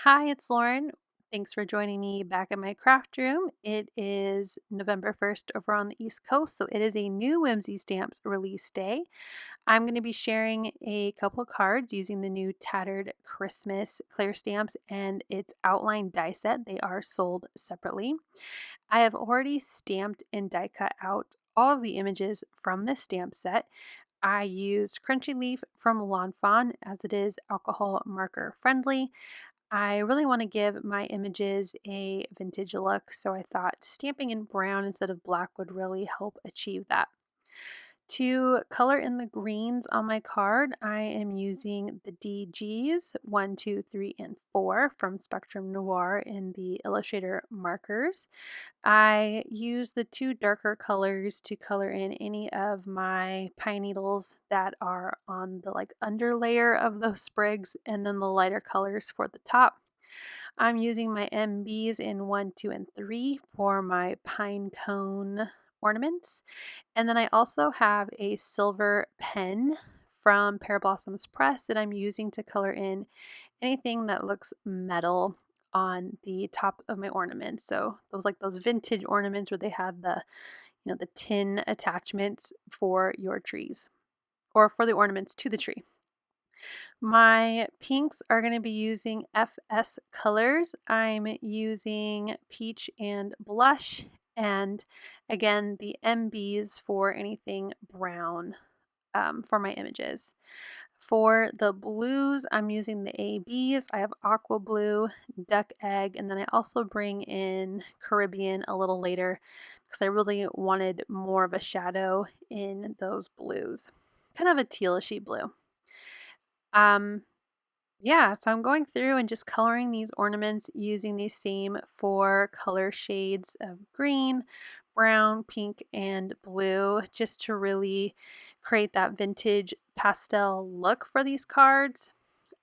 Hi, it's Lauren. Thanks for joining me back in my craft room. It is November 1st over on the East Coast, so it is a new Whimsy Stamps release day. I'm going to be sharing a couple of cards using the new Tattered Christmas Clair stamps and its outline die set. They are sold separately. I have already stamped and die cut out all of the images from this stamp set. I used Crunchy Leaf from Lawn Fawn as it is alcohol marker friendly. I really want to give my images a vintage look, so I thought stamping in brown instead of black would really help achieve that. To color in the greens on my card, I am using the DGs 1, 2, 3, and 4 from Spectrum Noir in the Illustrator markers. I use the two darker colors to color in any of my pine needles that are on the under layer of those sprigs, and then the lighter colors for the top. I'm using my MBs in 1, 2, and 3 for my pine cone ornaments. And then I also have a silver pen from Pear Blossoms Press that I'm using to color in anything that looks metal on the top of my ornaments. So those vintage ornaments where they had the tin attachments for your trees or for the ornaments to the tree. My pinks are going to be using FS colors. I'm using peach and blush, and again the MBs for anything brown for my images. For the blues, I'm using the ABs. I have aqua blue, duck egg, and then I also bring in Caribbean a little later because I really wanted more of a shadow in those blues. Kind of a tealishy blue. Um, yeah, so I'm going through and just coloring these ornaments using these same four color shades of green, brown, pink, and blue just to really create that vintage pastel look for these cards.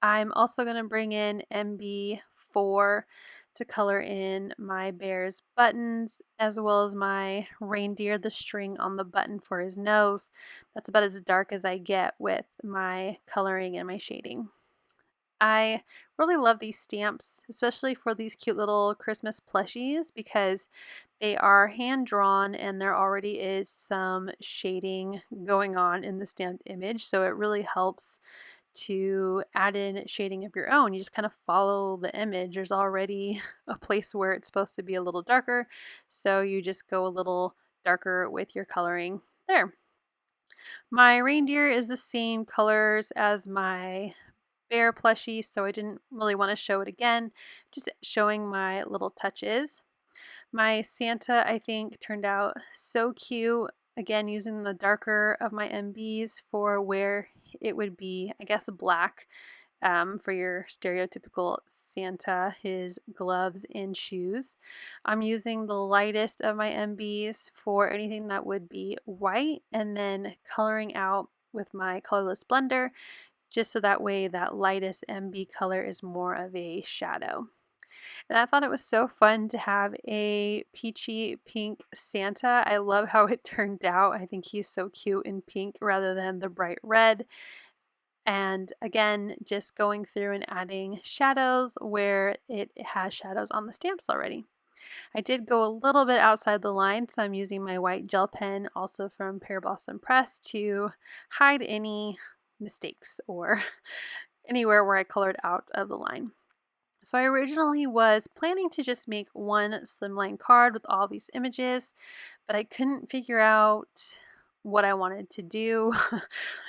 I'm also going to bring in MB4 to color in my bear's buttons as well as my reindeer, the string on the button for his nose. That's about as dark as I get with my coloring and my shading. I really love these stamps, especially for these cute little Christmas plushies because they are hand drawn and there already is some shading going on in the stamped image. So it really helps to add in shading of your own. You just kind of follow the image. There's already a place where it's supposed to be a little darker. So you just go a little darker with your coloring there. My reindeer is the same colors as my bear plushie, so I didn't really want to show it again, just showing my little touches. My Santa, I think, turned out so cute. Again, using the darker of my MBs for where it would be, I guess, black for your stereotypical Santa, his gloves and shoes. I'm using the lightest of my MBs for anything that would be white and then coloring out with my colorless blender just so that way that lightest MB color is more of a shadow. And I thought it was so fun to have a peachy pink Santa. I love how it turned out. I think he's so cute in pink rather than the bright red. And again, just going through and adding shadows where it has shadows on the stamps already. I did go a little bit outside the line, so I'm using my white gel pen, also from Pear Blossom Press, to hide any mistakes or anywhere where I colored out of the line. So I originally was planning to just make one slimline card with all these images, but I couldn't figure out what I wanted to do.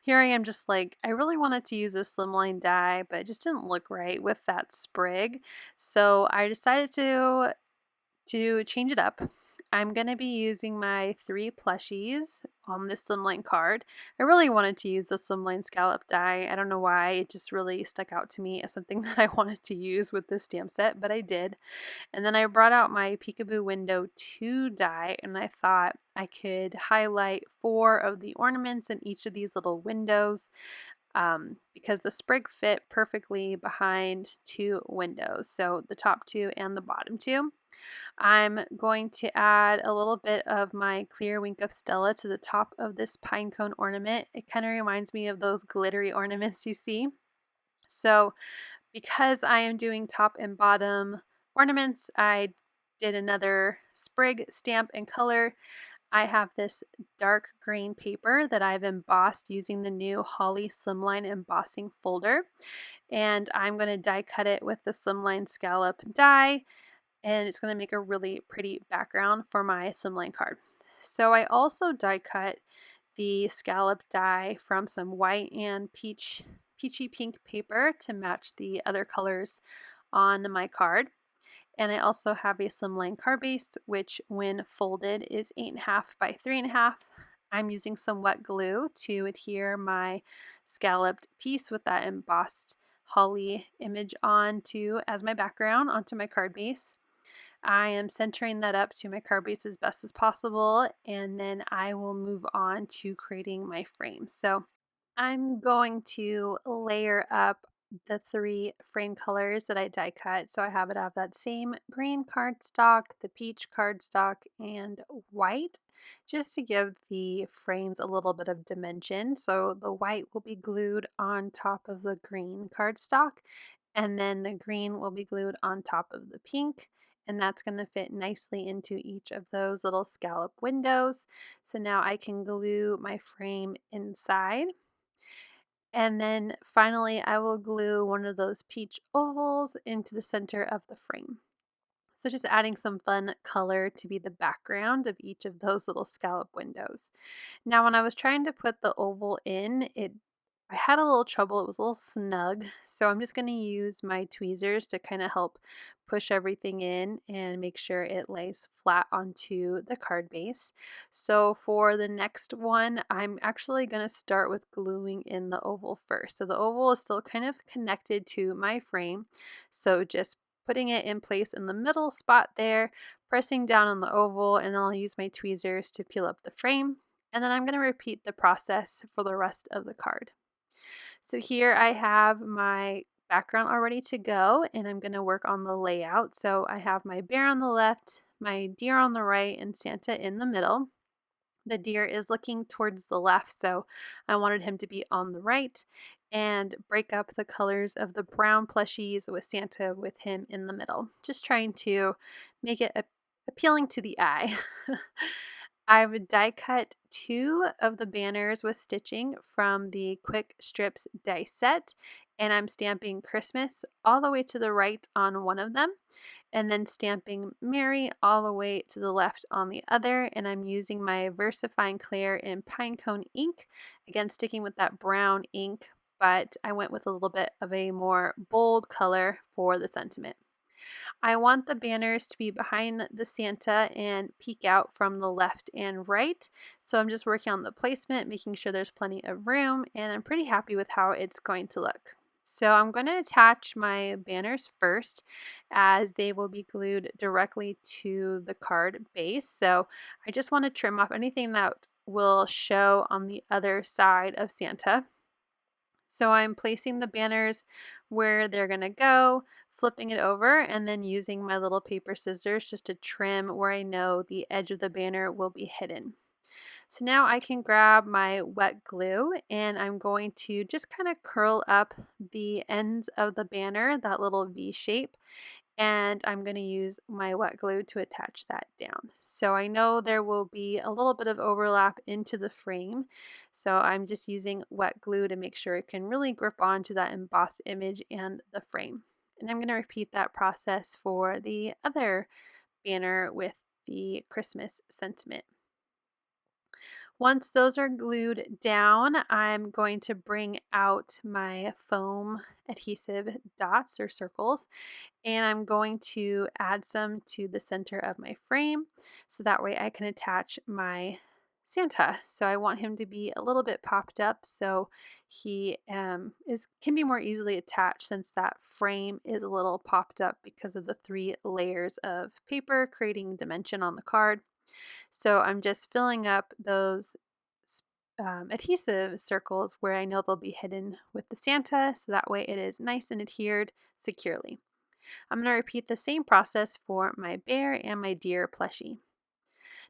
Here I am just like, I really wanted to use a slimline die, but it just didn't look right with that sprig. So I decided to change it up. I'm going to be using my 3 plushies on this slimline card. I really wanted to use the slimline scallop die. I don't know why, it just really stuck out to me as something that I wanted to use with this stamp set, but I did. And then I brought out my Peekaboo Window 2 die, and I thought I could highlight 4 of the ornaments in each of these little windows. Because the sprig fit perfectly behind 2 windows, so the top 2 and the bottom 2. I'm going to add a little bit of my clear wink of Stella to the top of this pinecone ornament. It kind of reminds me of those glittery ornaments you see. So Because I am doing top and bottom ornaments, I did another sprig stamp and color. I have this dark green paper that I've embossed using the new Holly Slimline embossing folder, and I'm going to die cut it with the Slimline Scallop die, and it's going to make a really pretty background for my Slimline card. So I also die cut the scallop die from some white and peachy pink paper to match the other colors on my card. And I also have a slimline card base, which when folded is 8.5 by 3.5. I'm using some wet glue to adhere my scalloped piece with that embossed holly image onto as my background onto my card base. I am centering that up to my card base as best as possible, and then I will move on to creating my frame. So I'm going to layer up the 3 frame colors that I die cut. So I have it out of that same green cardstock, the peach cardstock, and white, just to give the frames a little bit of dimension. So the white will be glued on top of the green cardstock, and then the green will be glued on top of the pink, and that's going to fit nicely into each of those little scallop windows. So now I can glue my frame inside. And then finally, I will glue one of those peach ovals into the center of the frame. So just adding some fun color to be the background of each of those little scallop windows. Now, when I was trying to put the oval in, I had a little trouble. It was a little snug. So I'm just going to use my tweezers to kind of help push everything in and make sure it lays flat onto the card base. So for the next one, I'm actually going to start with gluing in the oval first. So the oval is still kind of connected to my frame. So just putting it in place in the middle spot there, pressing down on the oval, and then I'll use my tweezers to peel up the frame. And then I'm going to repeat the process for the rest of the card. So here I have my background all ready to go, and I'm going to work on the layout. So I have my bear on the left, my deer on the right, and Santa in the middle. The deer is looking towards the left, so I wanted him to be on the right, and break up the colors of the brown plushies with Santa with him in the middle. Just trying to make it appealing to the eye. I've die cut 2 of the banners with stitching from the Quick Strips die set, and I'm stamping Christmas all the way to the right on one of them, and then stamping Merry all the way to the left on the other. And I'm using my VersaFine Clair in Pinecone ink, again sticking with that brown ink, but I went with a little bit of a more bold color for the sentiment. I want the banners to be behind the Santa and peek out from the left and right. So I'm just working on the placement, making sure there's plenty of room, and I'm pretty happy with how it's going to look. So I'm going to attach my banners first, as they will be glued directly to the card base. So I just want to trim off anything that will show on the other side of Santa. So I'm placing the banners where they're going to go, flipping it over, and then using my little paper scissors just to trim where I know the edge of the banner will be hidden. So now I can grab my wet glue, and I'm going to just kind of curl up the ends of the banner, that little V shape, and I'm going to use my wet glue to attach that down. So I know there will be a little bit of overlap into the frame, so I'm just using wet glue to make sure it can really grip onto that embossed image and the frame. And I'm going to repeat that process for the other banner with the Christmas sentiment. Once those are glued down, I'm going to bring out my foam adhesive dots or circles, and I'm going to add some to the center of my frame so that way I can attach my Santa. So I want him to be a little bit popped up so he can be more easily attached, since that frame is a little popped up because of the 3 layers of paper creating dimension on the card. So I'm just filling up those adhesive circles where I know they'll be hidden with the Santa, so that way it is nice and adhered securely. I'm going to repeat the same process for my bear and my deer plushie.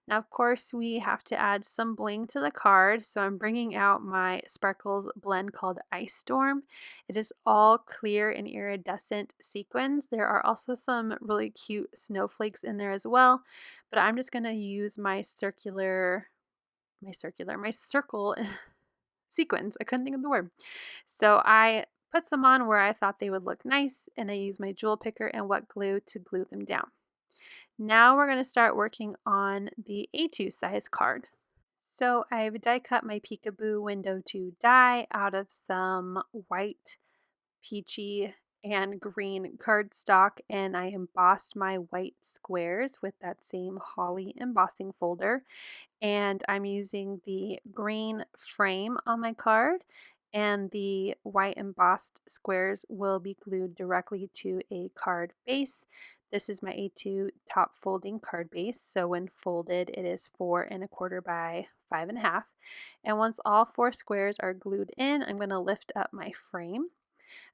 Now, of course, we have to add some bling to the card, so I'm bringing out my Sparkles blend called Ice Storm. It is all clear and iridescent sequins. There are also some really cute snowflakes in there as well, but I'm just going to use my circle sequins. I couldn't think of the word. So I put some on where I thought they would look nice, and I used my jewel picker and wet glue to glue them down. Now we're going to start working on the A2 size card. So I've die cut my Peekaboo window to die out of some white, peachy, and green cardstock, and I embossed my white squares with that same holly embossing folder. And I'm using the green frame on my card, and the white embossed squares will be glued directly to a card base. This is my A2 top folding card base, so when folded it is 4¼ by 5½. And once all 4 squares are glued in, I'm going to lift up my frame.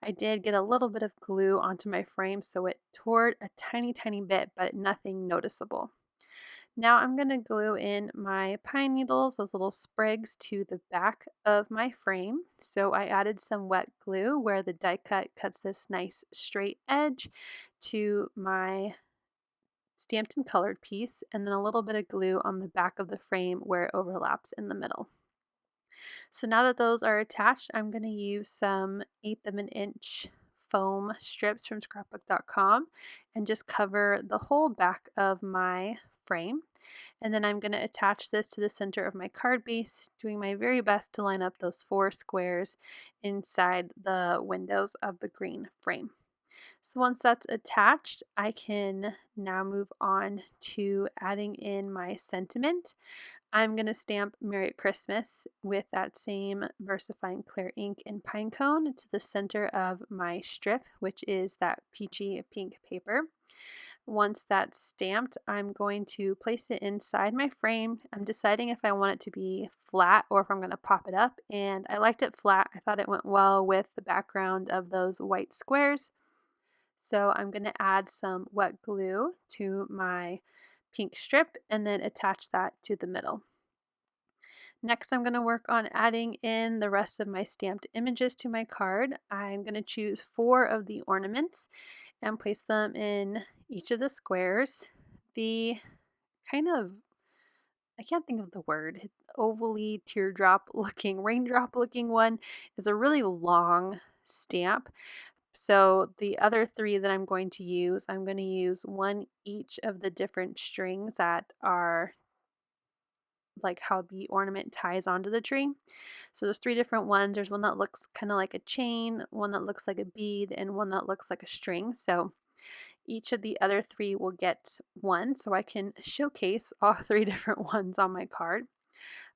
I did get a little bit of glue onto my frame, so it tore a tiny bit, but nothing noticeable. Now I'm going to glue in my pine needles, those little sprigs, to the back of my frame. So I added some wet glue where the die cut cuts this nice straight edge to my stamped and colored piece, and then a little bit of glue on the back of the frame where it overlaps in the middle. So now that those are attached, I'm going to use some 1/8 of an inch foam strips from scrapbook.com and just cover the whole back of my frame. And then I'm going to attach this to the center of my card base, doing my very best to line up those 4 squares inside the windows of the green frame. So once that's attached, I can now move on to adding in my sentiment. I'm going to stamp Merry Christmas with that same VersaFine Clair ink and Pinecone to the center of my strip, which is that peachy pink paper. Once that's stamped, I'm going to place it inside my frame. I'm deciding if I want it to be flat or if I'm going to pop it up, and I liked it flat. I thought it went well with the background of those white squares. So I'm going to add some wet glue to my pink strip and then attach that to the middle. Next, I'm going to work on adding in the rest of my stamped images to my card. I'm going to choose 4 of the ornaments and place them in each of the squares. The kind of, I can't think of the word, ovally teardrop looking, raindrop looking one is a really long stamp. So the other 3 that I'm going to use one each of the different strings that are like how the ornament ties onto the tree. So there's 3 different ones. There's one that looks kind of like a chain, one that looks like a bead, and one that looks like a string. So each of the other 3 will get one, so I can showcase all 3 different ones on my card.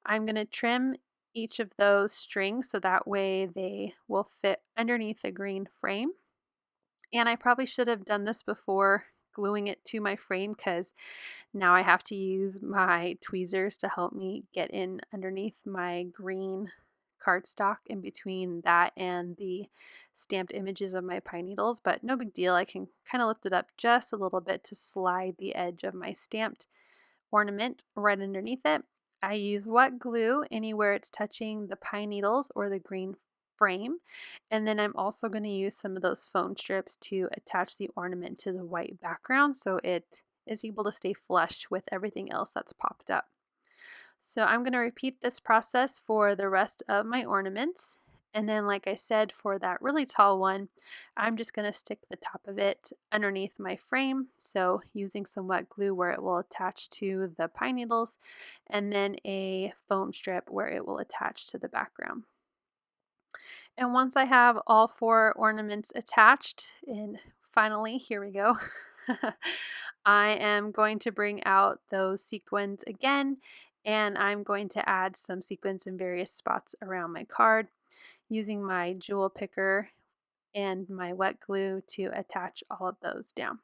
I'm going to trim each of those strings so that way they will fit underneath the green frame. And I probably should have done this before gluing it to my frame, because now I have to use my tweezers to help me get in underneath my green cardstock in between that and the stamped images of my pine needles, but no big deal. I can kind of lift it up just a little bit to slide the edge of my stamped ornament right underneath it. I use wet glue anywhere it's touching the pine needles or the green frame, and then I'm also going to use some of those foam strips to attach the ornament to the white background so it is able to stay flush with everything else that's popped up. So I'm going to repeat this process for the rest of my ornaments. And then, like I said, for that really tall one, I'm just going to stick the top of it underneath my frame. So using some wet glue where it will attach to the pine needles, and then a foam strip where it will attach to the background. And once I have all 4 ornaments attached, and finally, here we go, I am going to bring out those sequins again, and I'm going to add some sequins in various spots around my card using my jewel picker and my wet glue to attach all of those down.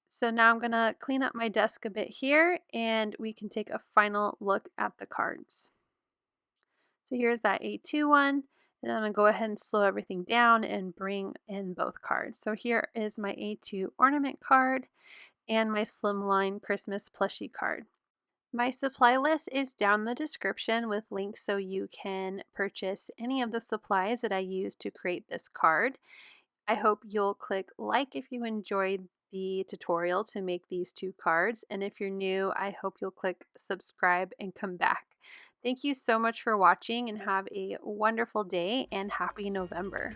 So now I'm going to clean up my desk a bit here, and we can take a final look at the cards. So here's that A2 one, and I'm going to go ahead and slow everything down and bring in both cards. So here is my A2 ornament card, and my Slimline Christmas plushie card. My supply list is down in the description with links so you can purchase any of the supplies that I use to create this card. I hope you'll click like if you enjoyed the tutorial to make these 2 cards, and if you're new, I hope you'll click subscribe and come back. Thank you so much for watching and have a wonderful day and happy November.